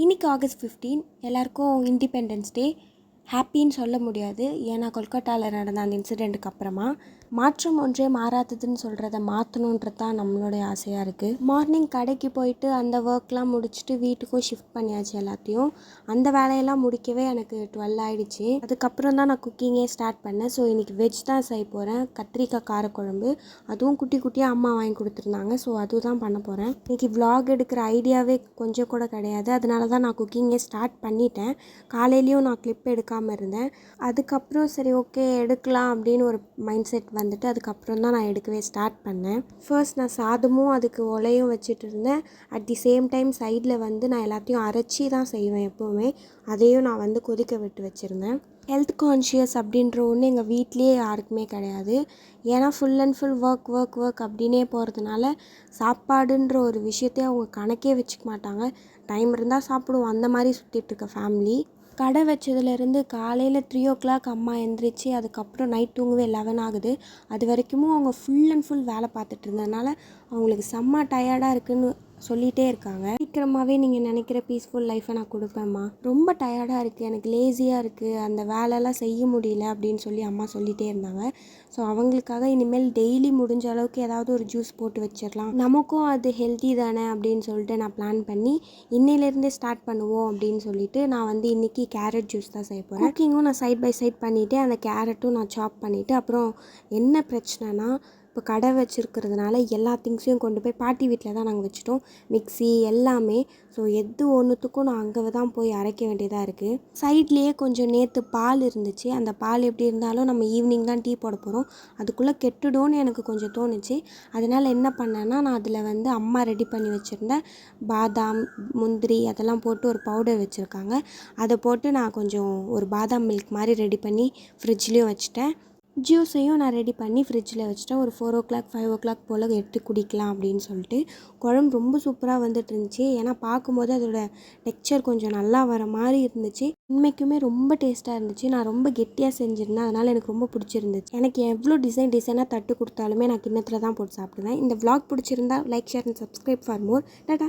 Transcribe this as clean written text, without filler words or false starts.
இன்றைக்கி ஆகஸ்ட் 15 எல்லாருக்கும் independence day. ஹாப்பின்னு சொல்ல முடியாது, ஏன்னா கொல்கட்டாவில் நடந்த அந்த இன்சிடெண்ட்டுக்கு அப்புறமா மாற்றம் ஒன்றே மாறாததுன்னு சொல்கிறத மாற்றணுன்றது தான் நம்மளுடைய ஆசையாக இருக்குது. மார்னிங் கடைக்கு போயிட்டு அந்த ஒர்க்லாம் முடிச்சுட்டு வீட்டுக்கும் ஷிஃப்ட் பண்ணியாச்சு எல்லாத்தையும். அந்த வேலையெல்லாம் முடிக்கவே எனக்கு 12 ஆகிடுச்சு. அதுக்கப்புறம் தான் நான் குக்கிங்கே ஸ்டார்ட் பண்ணேன். ஸோ இன்றைக்கி வெஜ் தான் செய்ய போகிறேன். கத்திரிக்காய் காரக்குழம்பு, அதுவும் குட்டி குட்டியாக அம்மா வாங்கி கொடுத்துருந்தாங்க. ஸோ அதுதான் பண்ண போகிறேன். இன்றைக்கி விலாக் எடுக்கிற ஐடியாவே கொஞ்சம் கூட கிடையாது. அதனால தான் நான் குக்கிங்கே ஸ்டார்ட் பண்ணிட்டேன். காலையிலையும் நான் கிளிப் எடுக்காமல் இருந்தேன். அதுக்கப்புறம் சரி ஓகே எடுக்கலாம் அப்படின்னு ஒரு மைண்ட் செட் வந்துட்டு அதுக்கப்புறம் தான் நான் எடுக்கவே ஸ்டார்ட் பண்ணேன். ஃபர்ஸ்ட் நான் சாதமும் அதுக்கு உலையும் வச்சுட்டு இருந்தேன். அட் தி சேம் டைம் சைடில் நான் எல்லாத்தையும் அரைச்சி தான் செய்வேன் எப்போவுமே. அதையும் நான் கொதிக்க விட்டு வச்சுருந்தேன். ஹெல்த் கான்ஷியஸ் அப்படின்ற ஒன்று எங்கள் வீட்லேயே யாருக்குமே கிடையாது. ஏன்னா ஃபுல் அண்ட் ஃபுல் ஒர்க் அப்படின்னே போகிறதுனால சாப்பாடுன்ற ஒரு விஷயத்தையே அவங்க கணக்கே வச்சுக்க மாட்டாங்க. டைம் இருந்தால் சாப்பிடுவோம், அந்த மாதிரி சுற்றிட்டுருக்க ஃபேமிலி. கடை வச்சதுலேருந்து காலையில் 3 o'clock அம்மா எந்திரிச்சு அதுக்கப்புறம் நைட் தூங்கவே 11 ஆகுது. அது வரைக்கும் அவங்க ஃபுல் அண்ட் ஃபுல் வேலை பார்த்துட்டு இருந்ததுனால அவங்களுக்கு செம்ம டயர்டாக இருக்குதுன்னு சொல்லிகிட்டே இருக்காங்க. சீக்கிரமாகவே நீங்கள் நினைக்கிற பீஸ்ஃபுல் லைஃப்பை நான் கொடுப்பேம்மா, ரொம்ப டயர்டாக இருக்குது, எனக்கு லேசியாக இருக்குது, அந்த வேலைலாம் செய்ய முடியல அப்படின்னு சொல்லி அம்மா சொல்லிகிட்டே இருந்தாங்க. ஸோ அவங்களுக்காக இனிமேல் டெய்லி முடிஞ்ச அளவுக்கு ஏதாவது ஒரு ஜூஸ் போட்டு வச்சிடலாம், நமக்கும் அது ஹெல்த்தி தானே அப்படின்னு சொல்லிட்டு நான் பிளான் பண்ணி இன்னிலேருந்தே ஸ்டார்ட் பண்ணுவோம் அப்படின்னு சொல்லிட்டு நான் இன்றைக்கி கேரட் ஜூஸ் தான் செய்ய போகிறேன். குக்கிங்கும் நான் சைட் பை சைட் பண்ணிவிட்டு அந்த கேரட்டும் நான் சாப் பண்ணிவிட்டு, அப்புறம் என்ன பிரச்சனைனா இப்போ கடை வச்சுருக்கிறதுனால எல்லா திங்ஸையும் கொண்டு போய் பாட்டி வீட்டில் தான் நாங்கள் வச்சுட்டோம். மிக்ஸி எல்லாமே. ஸோ எது ஒன்றுத்துக்கும் நான் அங்கே தான் போய் அரைக்க வேண்டியதாக இருக்குது. சைட்லேயே கொஞ்சம் நேற்று பால் இருந்துச்சு. அந்த பால் எப்படி இருந்தாலும் நம்ம ஈவினிங் தான் டீ போட போகிறோம், அதுக்குள்ளே கெட்டுடும்னு எனக்கு கொஞ்சம் தோணுச்சு. அதனால் என்ன பண்ணேன்னா நான் அதில் அம்மா ரெடி பண்ணி வச்சுருந்த பாதாம் முந்திரி அதெல்லாம் போட்டு ஒரு பவுடர் வச்சுருக்காங்க. அதை போட்டு நான் கொஞ்சம் ஒரு பாதாம் மில்க் மாதிரி ரெடி பண்ணி ஃப்ரிட்ஜ்லேயும் வச்சுட்டேன். ஜூஸையும் நான் ரெடி பண்ணி ஃப்ரிட்ஜில் வச்சுட்டேன். ஒரு 4 o'clock 5 o'clock போல் எடுத்து குடிக்கலாம் அப்படின்னு சொல்லிட்டு. குழம்பு ரொம்ப சூப்பராக வந்துட்டு இருந்துச்சு. ஏன்னா பார்க்கும்போது அதோட டெக்ஸ்சர் கொஞ்சம் நல்லா வர மாதிரி இருந்துச்சு. உண்மைக்குமே ரொம்ப டேஸ்ட்டாக இருந்துச்சு. நான் ரொம்ப கெட்டியாக செஞ்சுருந்தேன், அதனால் எனக்கு ரொம்ப பிடிச்சிருந்துச்சு. எனக்கு எவ்வளோ டிசைனாக தட்டு கொடுத்தாலுமே நான் கிண்ணத்தில் தான் போட்டு சாப்பிடுவேன். இந்த vlog பிடிச்சிருந்தா like, share and subscribe for more. Tata.